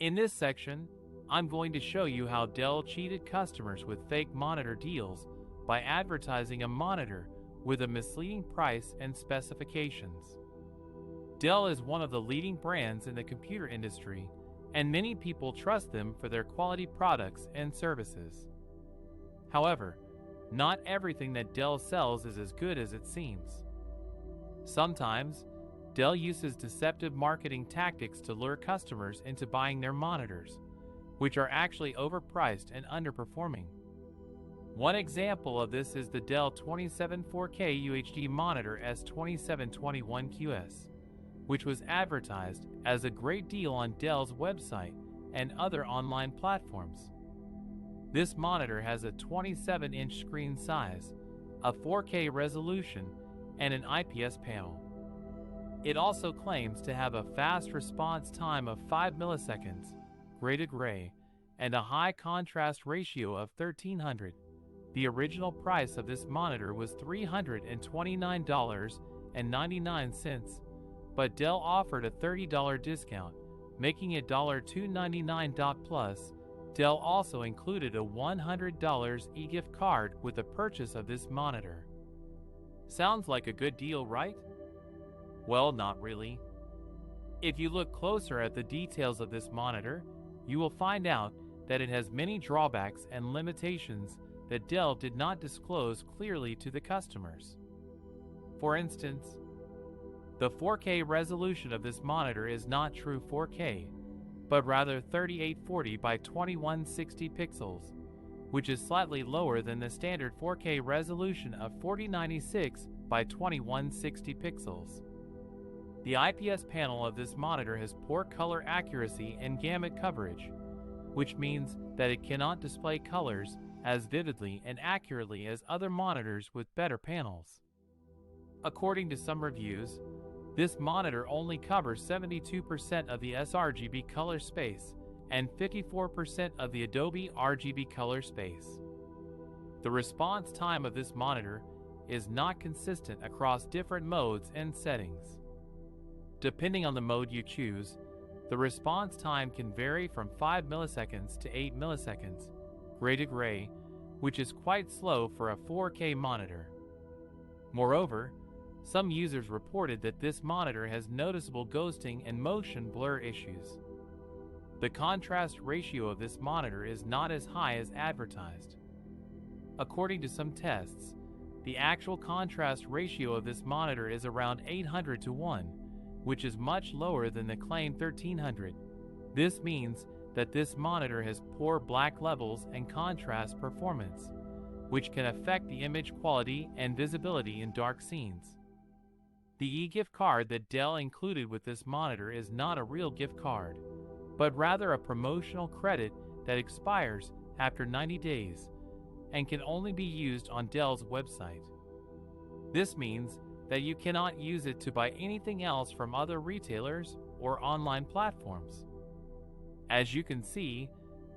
In this section, I'm going to show you how Dell cheated customers with fake monitor deals by advertising a monitor with a misleading price and specifications. Dell is one of the leading brands in the computer industry, and many people trust them for their quality products and services. However, not everything that Dell sells is as good as it seems. Sometimes, Dell uses deceptive marketing tactics to lure customers into buying their monitors, which are actually overpriced and underperforming. One example of this is the Dell 27 4K UHD monitor S2721QS, which was advertised as a great deal on Dell's website and other online platforms. This monitor has a 27-inch screen size, a 4K resolution, and an IPS panel. It also claims to have a fast response time of 5 milliseconds, graded gray, and a high contrast ratio of 1300. The original price of this monitor was $329.99, but Dell offered a $30 discount, making it $299. Plus, Dell also included a $100 e-gift card with the purchase of this monitor. Sounds like a good deal, right? Well, not really. If you look closer at the details of this monitor, you will find out that it has many drawbacks and limitations that Dell did not disclose clearly to the customers. For instance, the 4K resolution of this monitor is not true 4K, but rather 3840 by 2160 pixels, which is slightly lower than the standard 4K resolution of 4096 by 2160 pixels. The IPS panel of this monitor has poor color accuracy and gamut coverage, which means that it cannot display colors as vividly and accurately as other monitors with better panels. According to some reviews, this monitor only covers 72% of the sRGB color space and 54% of the Adobe RGB color space. The response time of this monitor is not consistent across different modes and settings. Depending on the mode you choose, the response time can vary from 5 milliseconds to 8 milliseconds, graded gray, which is quite slow for a 4K monitor. Moreover, some users reported that this monitor has noticeable ghosting and motion blur issues. The contrast ratio of this monitor is not as high as advertised. According to some tests, the actual contrast ratio of this monitor is around 800 to 1, which is much lower than the claimed 1300. This means that this monitor has poor black levels and contrast performance, which can affect the image quality and visibility in dark scenes. The e-gift card that Dell included with this monitor is not a real gift card, but rather a promotional credit that expires after 90 days and can only be used on Dell's website. This means that you cannot use it to buy anything else from other retailers or online platforms. As you can see,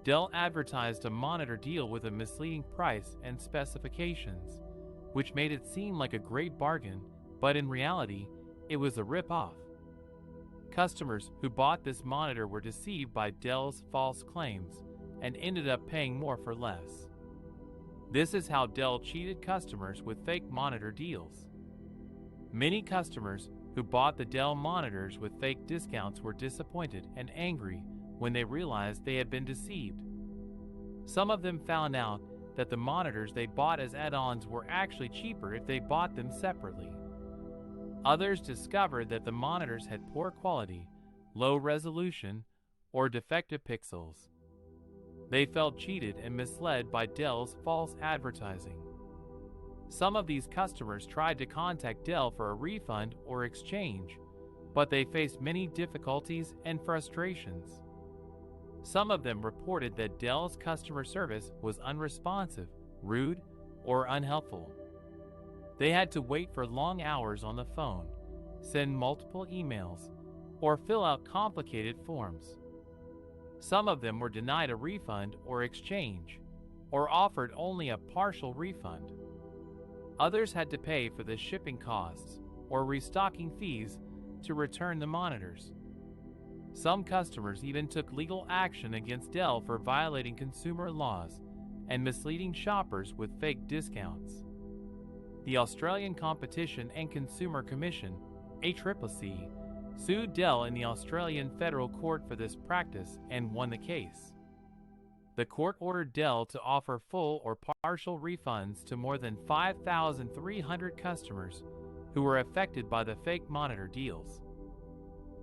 Dell advertised a monitor deal with a misleading price and specifications, which made it seem like a great bargain, but in reality, it was a rip-off. Customers who bought this monitor were deceived by Dell's false claims and ended up paying more for less. This is how Dell cheated customers with fake monitor deals. Many customers who bought the Dell monitors with fake discounts were disappointed and angry when they realized they had been deceived. Some of them found out that the monitors they bought as add-ons were actually cheaper if they bought them separately. Others discovered that the monitors had poor quality, low resolution, or defective pixels. They felt cheated and misled by Dell's false advertising. Some of these customers tried to contact Dell for a refund or exchange, but they faced many difficulties and frustrations. Some of them reported that Dell's customer service was unresponsive, rude, or unhelpful. They had to wait for long hours on the phone, send multiple emails, or fill out complicated forms. Some of them were denied a refund or exchange, or offered only a partial refund. Others had to pay for the shipping costs or restocking fees to return the monitors. Some customers even took legal action against Dell for violating consumer laws and misleading shoppers with fake discounts. The Australian Competition and Consumer Commission, ACCC, sued Dell in the Australian Federal Court for this practice and won the case. The court ordered Dell to offer full or partial refunds to more than 5,300 customers who were affected by the fake monitor deals.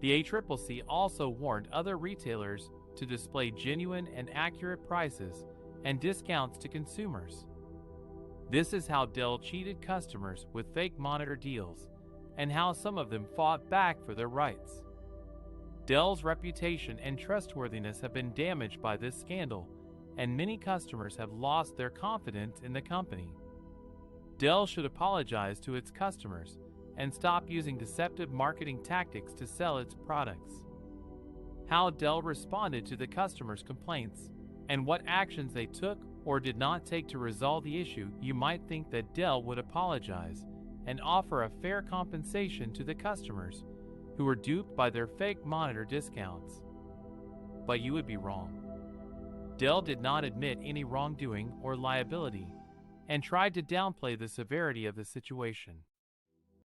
The ACCC also warned other retailers to display genuine and accurate prices and discounts to consumers. This is how Dell cheated customers with fake monitor deals, and how some of them fought back for their rights. Dell's reputation and trustworthiness have been damaged by this scandal, and many customers have lost their confidence in the company. Dell should apologize to its customers and stop using deceptive marketing tactics to sell its products. How Dell responded to the customers' complaints, and what actions they took or did not take to resolve the issue. You might think that Dell would apologize and offer a fair compensation to the customers who were duped by their fake monitor discounts. But you would be wrong. Dell did not admit any wrongdoing or liability and tried to downplay the severity of the situation.